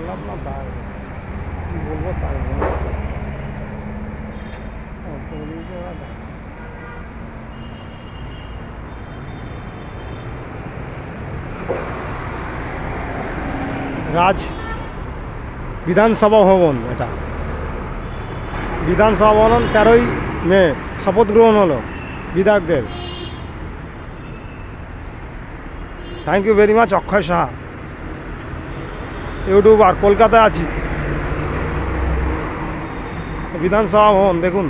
পারলাম না, তাই কী বলবো তাই বলবো। রাজ বিধানসভা ভবন, এটা বিধানসভা ভবন 13ই মে শপথ গ্রহণ হলো বিধায়কদের। Thank you very much Akshay Saha, YouTuber, কলকাতায় আছি। বিধানসভা ভবন দেখুন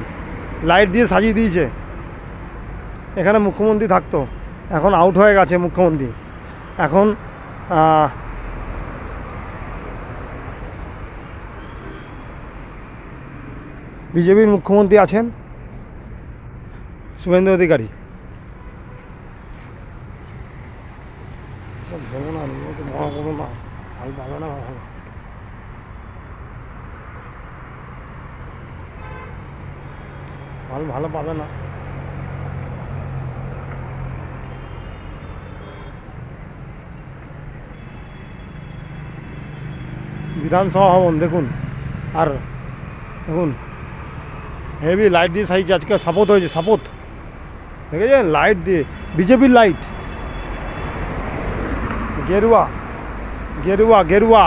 লাইট দিয়ে সাজিয়ে দিয়েছে। এখানে মুখ্যমন্ত্রী থাকতো, এখন আউট হয়ে গেছে মুখ্যমন্ত্রী। এখন বিজেপির মুখ্যমন্ত্রী আছেন শুভেন্দু অধিকারী। সব বলো না, মনে করো না, ভালো পাবে না, ভালো ভালো ভালো পাবে না। বিধানসভা ভবন দেখুন, আর দেখুন হেভি লাইট দিয়ে সাইজ, আজকে শপথ হয়েছে, শপথ দেখেছেন লাইট দিয়ে, বিজেপির লাইট, গেরুয়া গেরুয়া গেরুয়া।